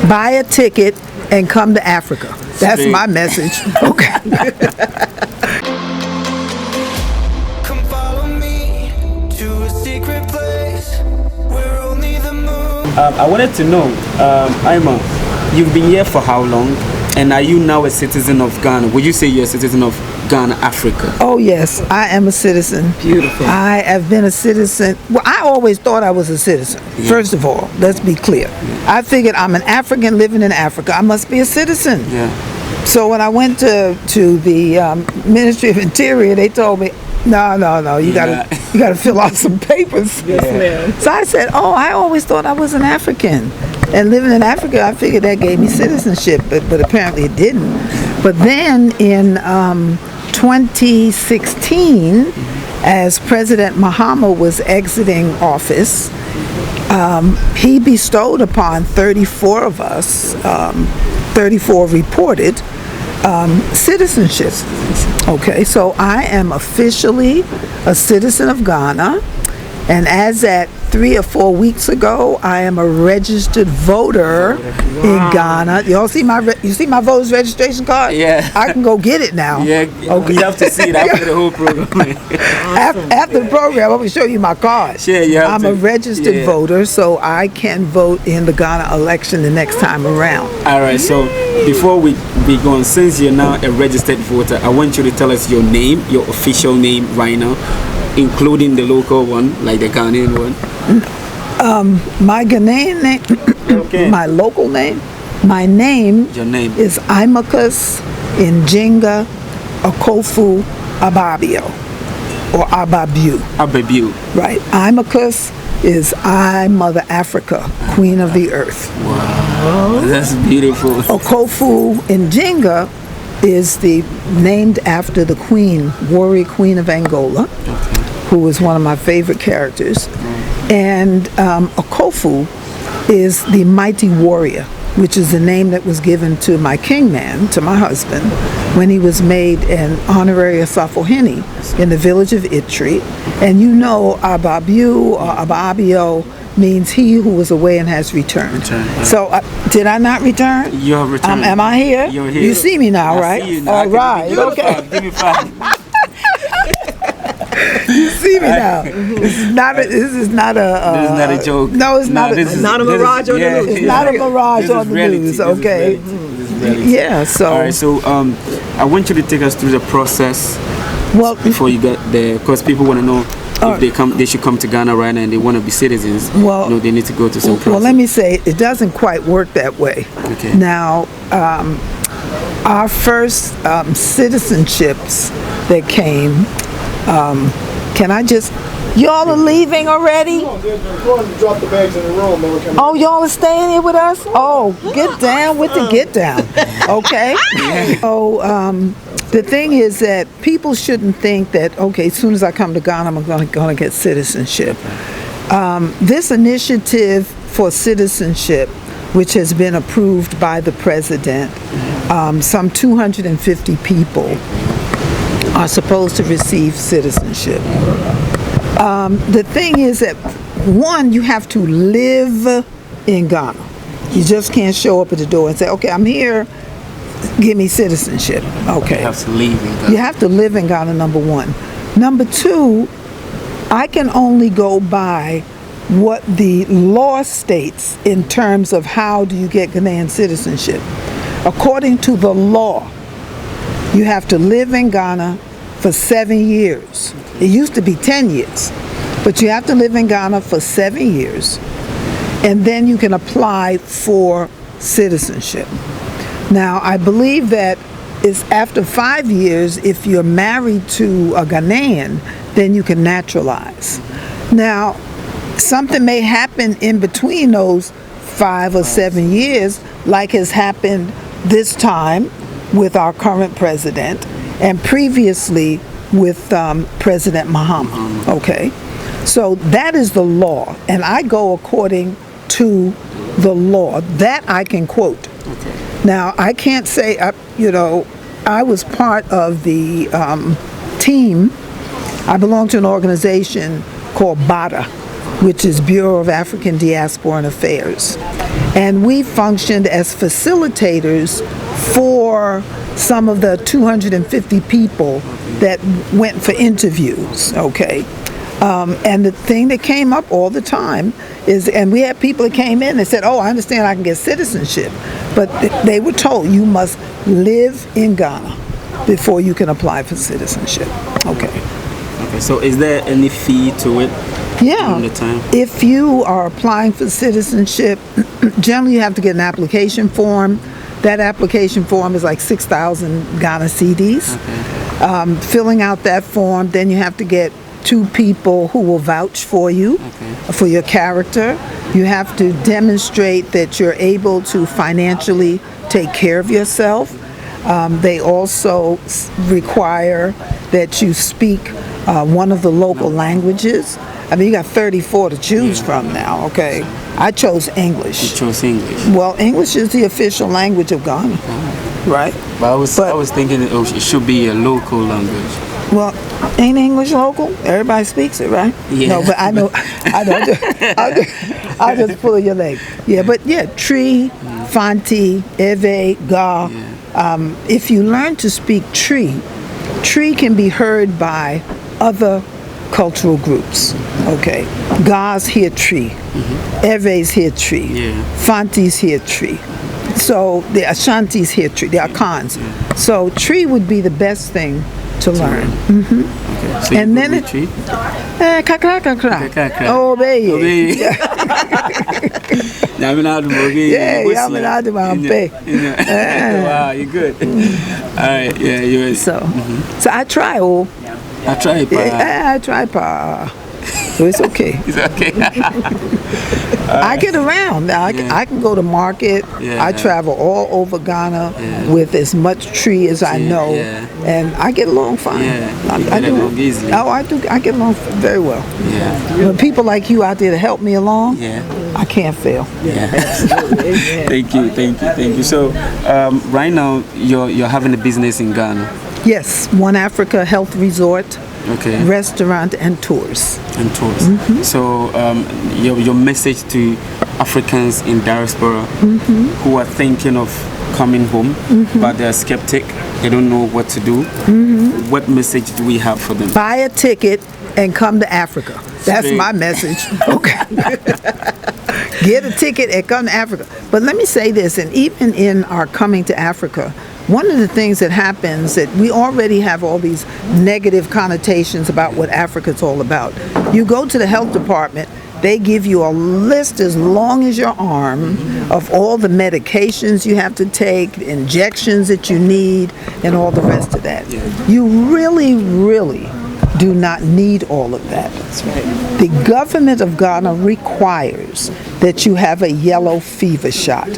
buy a ticket and come to Africa. That's my message. Okay. Come follow me to a secret place where only the moon. I wanted to know, Ima, you've been here for how long? And are you now a citizen of Ghana? Would you say you're a citizen of Ghana, Africa? Oh, yes, I am a citizen. Beautiful. I have been a citizen. Well, I always thought I was a citizen. Yeah. First of all, let's be clear. I figured I'm an African living in Africa. I must be a citizen. Yeah. So when I went to the Ministry of Interior, they told me, no, you gotta fill out some papers. Yes, ma'am. So I said, I always thought I was an African. And living in Africa, I figured that gave me citizenship, but apparently it didn't. But then in 2016, as President Mahama was exiting office, he bestowed upon 34 of us, 34 reported, citizenship. Okay, so I am officially a citizen of Ghana, and as at 3 or 4 weeks ago, I am a registered voter in Ghana. Y'all see my voter's registration card? Yeah. I can go get it now. Yeah, okay. You have to see it after the whole program. After the program, I'm going to show you my card. Sure, you have I'm a registered voter, so I can vote in the Ghana election the next time around. All right, so before we go on, since you're now a registered voter, I want you to tell us your name, your official name right now, including the local one, like the Ghanaian one. My Ghanaian name, Okay. my local name, my name Your name. is Imakus Njinga Okofu Ababio, or Ababu. Ababu. Right. Imakus is I, Mother Africa, Queen of the Earth. Wow, that's beautiful. Okofu Njinga is named after the Queen, Warrior Queen of Angola, who was one of my favorite characters. And Okofu is the mighty warrior, which is the name that was given to my kingman, to my husband, when he was made an honorary Asafohene in the village of Itri. And you know, Ababu or Ababio means he who was away and has returned. Yeah. So did I not return? You have returned. Am I here? You're here. You see me now, right? See you now. All right. Give me Okay. five. Give me 5. You see me now. This is not a. This is not a joke. No, it's not. This is not a mirage on the news. It's not a mirage on the news. Okay. This is reality. Yeah. So. All right. So I want you to take us through the process. Well, before you get there, because people want to know if they should come to Ghana right now and they want to be citizens. Well, they need to go to some process. Well, let me say it doesn't quite work that way. Okay. Now, our first citizenships that came. Can I just? Y'all are leaving already? No, they're going to drop the bags in the room. Oh, y'all are staying here with us? Oh, get down with the get down. Okay? So, the thing is that people shouldn't think that, okay, as soon as I come to Ghana, I'm going to get citizenship. This initiative for citizenship, which has been approved by the president, some 250 people are supposed to receive citizenship. The thing is that, one, you have to live in Ghana. You just can't show up at the door and say, okay, I'm here, give me citizenship. Okay. You have to live in Ghana. You have to live in Ghana, number one. Number two, I can only go by what the law states in terms of how do you get Ghanaian citizenship. According to the law, you have to live in Ghana for 7 years. It used to be 10 years, but you have to live in Ghana for 7 years, and then you can apply for citizenship. Now, I believe that it's after 5 years, if you're married to a Ghanaian, then you can naturalize. Now, something may happen in between those 5 or 7 years, like has happened this time with our current president and previously with President Mahama. Okay, so that is the law, and I go according to the law. That I can quote. Okay. Now, I can't say, I was part of the team. I belong to an organization called BADA, which is Bureau of African Diaspora and Affairs. And we functioned as facilitators for some of the 250 people that went for interviews, okay? And the thing that came up all the time is, and we had people that came in and said, oh, I understand I can get citizenship, but they were told you must live in Ghana before you can apply for citizenship. Okay. Okay, so is there any fee to it? Yeah. During the time? If you are applying for citizenship, generally you have to get an application form. That application form is like 6,000 Ghana cedis. Okay. Filling out that form, then you have to get 2 people who will vouch for you, for your character. You have to demonstrate that you're able to financially take care of yourself. They also require that you speak one of the local languages. I mean, you got 34 to choose from now, okay? I chose English. You chose English. Well, English is the official language of Ghana, right? But I was thinking it should be a local language. Well, ain't English local? Everybody speaks it, right? Yeah. No, but I know, I'll just pull your leg. Yeah, but yeah, Tree, Fanti, Eve, Ga. Yeah. If you learn to speak Tree, Tree can be heard by other cultural groups. Okay, Ga's hear Tree, Eve's hear Tree, Fanti's hear Tree. So the Ashanti's hear Tree, the Akans. So Tree would be the best thing to learn. Okay. So And then Tree? Oh, baby. Yeah, wow, you're good. All right, yeah, you're So I try. Oh, I try, pa. I try, pa. So it's okay. It's okay. I get around. Now, I can go to market. Yeah. I travel all over Ghana with as much tree as I know, and I get along fine. Yeah. You I get along easily. Oh, I do. I get along very well. Yeah. When people like you out there to help me along, I can't fail. Yeah. Thank you. So, right now you're having a business in Ghana. Yes, One Africa Health Resort, Okay. restaurant, and tours. And tours. So, your message to Africans in diaspora who are thinking of coming home, but they're skeptic, they don't know what to do. What message do we have for them? Buy a ticket and come to Africa. That's Straight. my message. Okay. Get a ticket and come to Africa. But let me say this, and even in our coming to Africa, one of the things that happens that we already have all these negative connotations about what Africa's all about. You go to the health department, they give you a list as long as your arm of all the medications you have to take, injections that you need, and all the rest of that. You really, really do not need all of that. That's right. The government of Ghana requires that you have a yellow fever shot.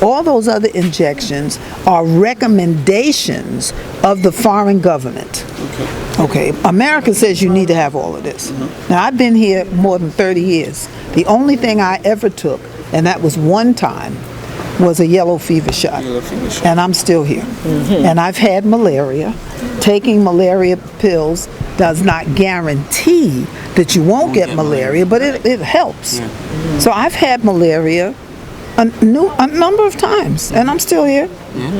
All those other injections are recommendations of the foreign government. Okay. America says you need to have all of this. Now, I've been here more than 30 years. The only thing I ever took, and that was one time, was a yellow fever shot. And I'm still here. And I've had malaria. Taking malaria pills does not guarantee that you won't get malaria, but it helps. So I've had malaria a number of times, and I'm still here.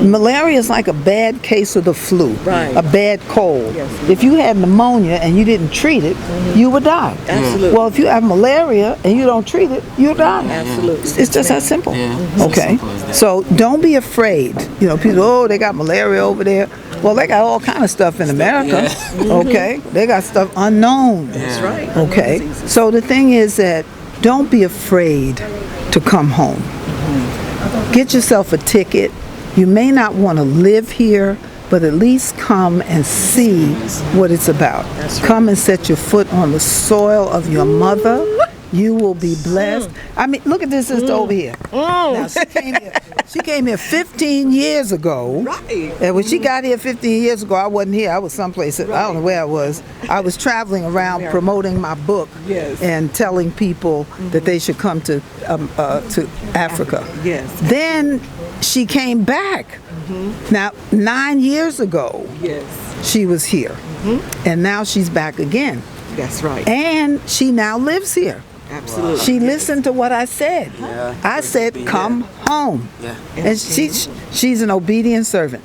Malaria is like a bad case of the flu, a bad cold. If you had pneumonia and you didn't treat it, you would die. Absolutely. Well, if you have malaria and you don't treat it, you'll die. Absolutely. It's just that simple. Okay. Simple as that. So don't be afraid. You know, people, oh, they got malaria over there. Well, they got all kind of stuff in America. Okay. They got stuff unknown. That's right. Okay. So the thing is that don't be afraid to come home. Get yourself a ticket. You may not want to live here, but at least come and see what it's about. Come and set your foot on the soil of your mother. You will be blessed. I mean, look at this sister over here. Now, she came here 15 years ago. Right. And when she got here 15 years ago, I wasn't here. I was someplace. I don't know where I was. I was traveling around promoting my book and telling people that they should come to Africa. Yes. Then she came back. Now, 9 years ago, she was here. And now she's back again. That's right. And she now lives here. Absolutely. She listened to what I said. Yeah. I said, come home. Yeah. And she's an obedient servant.